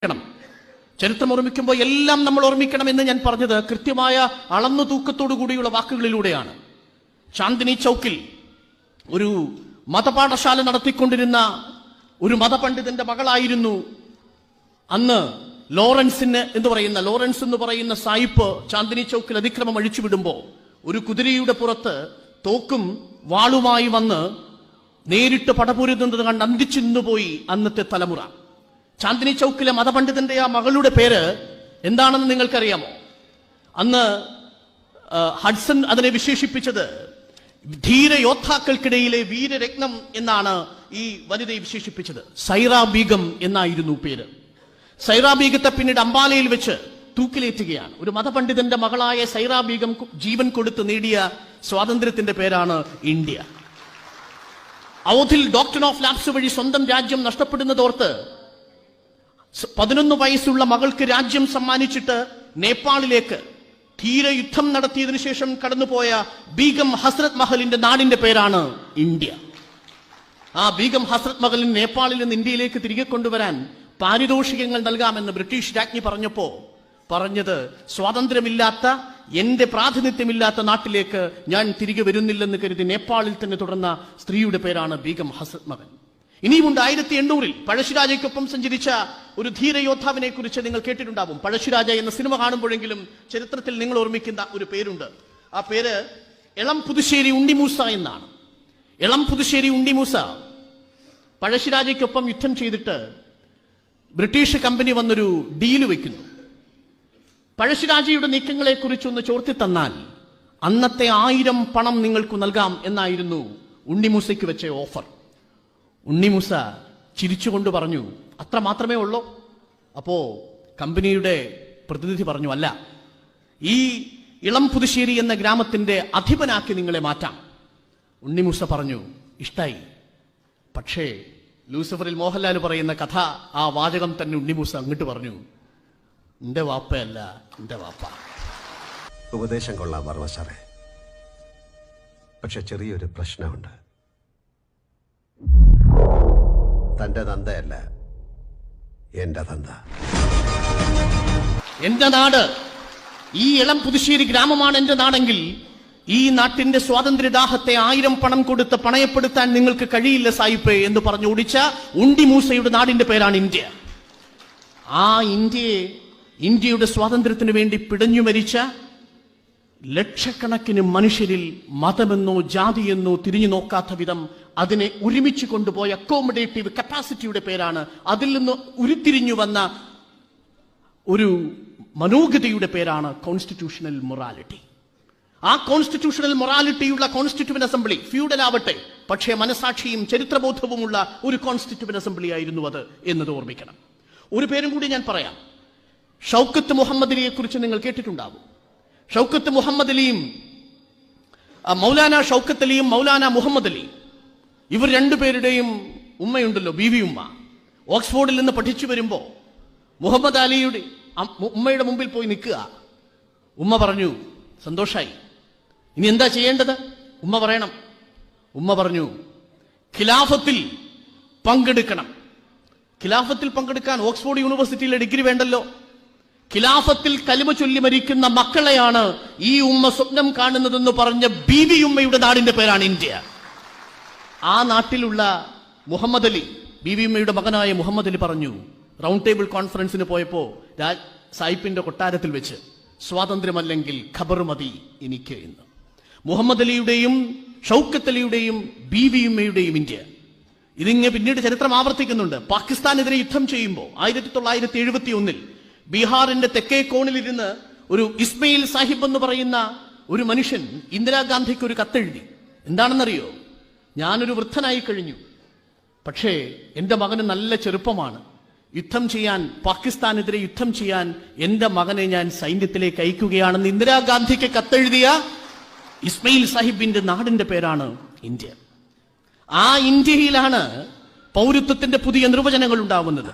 ചരിത്രം ഓർമ്മിക്കുമ്പോൾ എല്ലാം നമ്മൾ ഓർമ്മിക്കണം എന്ന് ഞാൻ പറഞ്ഞത് കൃത്യമായ അളന്നു തൂക്കത്തോടു കൂടിയുള്ള വാക്കുകളിലൂടെയാണ്. ചാന്ദിനി ചൗക്കിൽ ഒരു മതപാഠശാല നടത്തിക്കൊണ്ടിരുന്ന ഒരു മതപണ്ഡിതന്റെ മകളായിരുന്നു അന്ന് ലോറൻസ് എന്ന് പറയുന്ന സായിപ്പ് ചാന്ദിനി ചൗക്കിൽ അതിക്രമം അഴിച്ചുവിടുമ്പോൾ ഒരു കുതിരയുടെ പുറത്ത് തോക്കും വാളുമായി വന്ന് നേരിട്ട് പടപൊരുതുന്നത് കണ്ട് അന്തിച്ചിന്നുപോയി അന്നത്തെ തലമുറ. ചാന്ദിനി ചൗക്കിലെ മതപണ്ഡിതന്റെ ആ മകളുടെ പേര് എന്താണെന്ന് നിങ്ങൾക്കറിയാമോ? അന്ന് ഹഡ്സൺ അതിനെ വിശേഷിപ്പിച്ചത് ധീരയോദ്ധാക്കൾക്കിടയിലെ വീരരത്നം എന്നാണ് ഈ വനിതയെ വിശേഷിപ്പിച്ചത്. സൈറ ബീഗം എന്നായിരുന്നു പേര്. സൈറ ബീഗത്തെ പിന്നീട് അംബാലയിൽ വെച്ച് തൂക്കിലേറ്റുകയാണ്. ഒരു മതപണ്ഡിതന്റെ മകളായ സൈറ ബീഗം ജീവൻ കൊടുത്ത് നേടിയ സ്വാതന്ത്ര്യത്തിന്റെ പേരാണ് ഇന്ത്യ. അവധിൽ ഡോക്ടർ ഓഫ് ലാബ്സ് വഴി സ്വന്തം രാജ്യം നഷ്ടപ്പെടുന്നതോർത്ത് 11 വയസ്സുള്ള മകൾക്ക് രാജ്യം സമ്മാനിച്ചിട്ട് നേപ്പാളിലേക്ക് ധീരയുദ്ധം നടത്തിയതിനു ശേഷം കടന്നുപോയ ബീഗം ഹസ്രത് മഹലിന്റെ നാടിന്റെ പേരാണ് ഇന്ത്യ. ആ ബീഗം ഹസ്രത് മഹലിന് നേപ്പാളിൽ നിന്ന് ഇന്ത്യയിലേക്ക് തിരികെ കൊണ്ടുവരാൻ പാരിതോഷികങ്ങൾ നൽകാമെന്ന് ബ്രിട്ടീഷ് രാജ്ഞി പറഞ്ഞപ്പോ പറഞ്ഞത്, സ്വാതന്ത്ര്യമില്ലാത്ത എന്റെ പ്രാതിനിധ്യമില്ലാത്ത നാട്ടിലേക്ക് ഞാൻ തിരികെ വരുന്നില്ലെന്ന് കരുതി നേപ്പാളിൽ തന്നെ തുടർന്ന സ്ത്രീയുടെ പേരാണ് ബീഗം ഹസ്രത് മഹൽ. ഇനിയുമുണ്ട് 1800 പഴശ്ശിരാജയ്ക്കൊപ്പം സഞ്ചരിച്ച ഒരു ധീരയോദ്ധാവിനെ കുറിച്ച് നിങ്ങൾ കേട്ടിട്ടുണ്ടാവും. പഴശ്ശിരാജ എന്ന സിനിമ കാണുമ്പോഴെങ്കിലും ചരിത്രത്തിൽ നിങ്ങൾ ഓർമ്മിക്കുന്ന ഒരു പേരുണ്ട്. ആ പേര് എളം പുതുശ്ശേരി ഉണ്ണിമൂസ എന്നാണ്. എളം പുതുശ്ശേരി ഉണ്ണിമൂസ പഴശ്ശിരാജയ്ക്കൊപ്പം യുദ്ധം ചെയ്തിട്ട് ബ്രിട്ടീഷ് കമ്പനി വന്നൊരു ഡീല് വെക്കുന്നു. പഴശ്ശിരാജയുടെ നീക്കങ്ങളെ കുറിച്ചൊന്ന് ചോർത്തി തന്നാൽ അന്നത്തെ 1000 പണം നിങ്ങൾക്ക് നൽകാം എന്നായിരുന്നു ഉണ്ണിമൂസയ്ക്ക് വെച്ച ഓഫർ. ഉണ്ണിമൂസ ചിരിച്ചുകൊണ്ട് പറഞ്ഞു, അത്ര മാത്രമേ ഉള്ളൂ? അപ്പോ കമ്പനിയുടെ പ്രതിനിധി പറഞ്ഞു, അല്ല, ഈ ഇളം പുതുശ്ശേരി എന്ന ഗ്രാമത്തിന്റെ അധിപനാക്കി നിങ്ങളെ മാറ്റാം. ഉണ്ണിമൂസ പറഞ്ഞു, ഇഷ്ടായി. പക്ഷേ ലൂസിഫറിൽ മോഹൻലാൽ പറയുന്ന കഥ, ആ വാചകം തന്നെ ഉണ്ണിമൂസ അങ്ങോട്ട് പറഞ്ഞു, എന്റെ വാപ്പയല്ല, എന്റെ വാപ്പ. ഉപദേശം കൊള്ളാം വർമ്മ സാറേ, പക്ഷെ ചെറിയൊരു പ്രശ്നമുണ്ട്. തന്റെ തന്തയല്ല, എന്റെ തന്ത. എന്റെ നാട്, ഈ ഇളം പുതുശ്ശേരി ഗ്രാമമാണ് എന്റെ നാടെങ്കിൽ ഈ നാട്ടിന്റെ സ്വാതന്ത്ര്യദാഹത്തെ 1000 പണം കൊടുത്ത് പണയപ്പെടുത്താൻ നിങ്ങൾക്ക് കഴിയില്ല സായിപ്പേ എന്ന് പറഞ്ഞു ഓടിച്ച ഉണ്ണിമൂസയുടെ നാടിന്റെ പേരാണ് ഇന്ത്യ. ആ ഇന്ത്യയുടെ സ്വാതന്ത്ര്യത്തിന് വേണ്ടി പിടഞ്ഞു മരിച്ച ലക്ഷക്കണക്കിന് മനുഷ്യരിൽ മതമെന്നോ ജാതിയെന്നോ തിരിഞ്ഞു നോക്കാത്ത വിധം അതിനെ ഒരുമിച്ച് കൊണ്ടുപോയ അക്കോമഡേറ്റീവ് കപ്പാസിറ്റിയുടെ പേരാണ്, അതിൽ നിന്ന് ഉരുത്തിരിഞ്ഞു വന്ന ഒരു മനോഗതിയുടെ പേരാണ് കോൺസ്റ്റിറ്റ്യൂഷണൽ മൊറാലിറ്റി. ആ കോൺസ്റ്റിറ്റ്യൂഷണൽ മൊറാലിറ്റിയുള്ള കോൺസ്റ്റിറ്റ്യൂവന്റ് അസംബ്ലി ഫ്യൂഡൽ ആവട്ടെ, പക്ഷേ മനസാക്ഷിയും ചരിത്രബോധവുമുള്ള ഒരു കോൺസ്റ്റിറ്റ്യൂവന്റ് അസംബ്ലി ആയിരുന്നു അത് എന്നത് ഓർമ്മിക്കണം. ഒരു പേരും കൂടി ഞാൻ പറയാം. ഷൗക്കത്ത് മുഹമ്മദ് അലിയെ കുറിച്ച് നിങ്ങൾ കേട്ടിട്ടുണ്ടാവും. ഷൗക്കത്ത് മുഹമ്മദ് അലിയും മൗലാന ഷൗക്കത്ത് അലിയും മൗലാന മുഹമ്മദ് അലി, ഇവർ രണ്ടുപേരുടെയും ഉമ്മയുണ്ടല്ലോ, ബീവി ഉമ്മ. ഓക്സ്ഫോർഡിൽ നിന്ന് പഠിച്ചു വരുമ്പോ മുഹമ്മദ് അലിയുടെ ഉമ്മയുടെ മുമ്പിൽ പോയി നിൽക്കുക. ഉമ്മ പറഞ്ഞു, സന്തോഷായി, ഇനി എന്താ ചെയ്യേണ്ടത്? ഉമ്മ പറയണം. ഉമ്മ പറഞ്ഞു, ഖിലാഫത്തിൽ പങ്കെടുക്കണം. ഖിലാഫത്തിൽ പങ്കെടുക്കാൻ ഓക്സ്ഫോർഡ് യൂണിവേഴ്സിറ്റിയിലെ ഡിഗ്രി വേണ്ടല്ലോ. ഖിലാഫത്തിൽ കലിമ ചൊല്ലി മരിക്കുന്ന മക്കളെയാണ് ഈ ഉമ്മ സ്വപ്നം കാണുന്നതെന്ന് പറഞ്ഞ ബീവി ഉമ്മയുടെ നാടിന്റെ പേരാണ് ഇന്ത്യ. ആ നാട്ടിലുള്ള മുഹമ്മദ് അലി, ബീവി ഉമ്മയുടെ മകനായ മുഹമ്മദ് അലി പറഞ്ഞു, റൗണ്ട് ടേബിൾ കോൺഫറൻസിന് പോയപ്പോ സായിപ്പിന്റെ കൊട്ടാരത്തിൽ വെച്ച്, സ്വാതന്ത്ര്യമല്ലെങ്കിൽ ഖബർ മതി എനിക്ക് എന്ന്. മുഹമ്മദ് അലിയുടെയും ഷൗക്കത്ത് അലിയുടെയും ബീവി ഉമ്മയുടെയും ഇന്ത്യ. ഇതിങ്ങനെ പിന്നീട് ചരിത്രം ആവർത്തിക്കുന്നുണ്ട്. പാകിസ്ഥാനെതിരെ യുദ്ധം ചെയ്യുമ്പോൾ 1971 ബീഹാറിന്റെ തെക്കേ കോണിലിരുന്ന് ഒരു ഇസ്മയിൽ സാഹിബ് എന്ന് പറയുന്ന ഒരു മനുഷ്യൻ ഇന്ദിരാഗാന്ധിക്ക് ഒരു കത്തെഴുതി. എന്താണെന്നറിയോ? ഞാനൊരു വൃദ്ധനായി കഴിഞ്ഞു, പക്ഷേ എന്റെ മകന് നല്ല ചെറുപ്പമാണ്. യുദ്ധം ചെയ്യാൻ, പാകിസ്ഥാനെതിരെ യുദ്ധം ചെയ്യാൻ എന്റെ മകനെ ഞാൻ സൈന്യത്തിലേക്ക് അയക്കുകയാണെന്ന് ഇന്ദിരാഗാന്ധിക്ക് കത്തെഴുതിയ ഇസ്മയിൽ സാഹിബിന്റെ നാടിന്റെ പേരാണ് ഇന്ത്യ. ആ ഇന്ത്യയിലാണ് പൗരത്വത്തിന്റെ പുതിയ നിർവചനങ്ങൾ ഉണ്ടാവുന്നത്.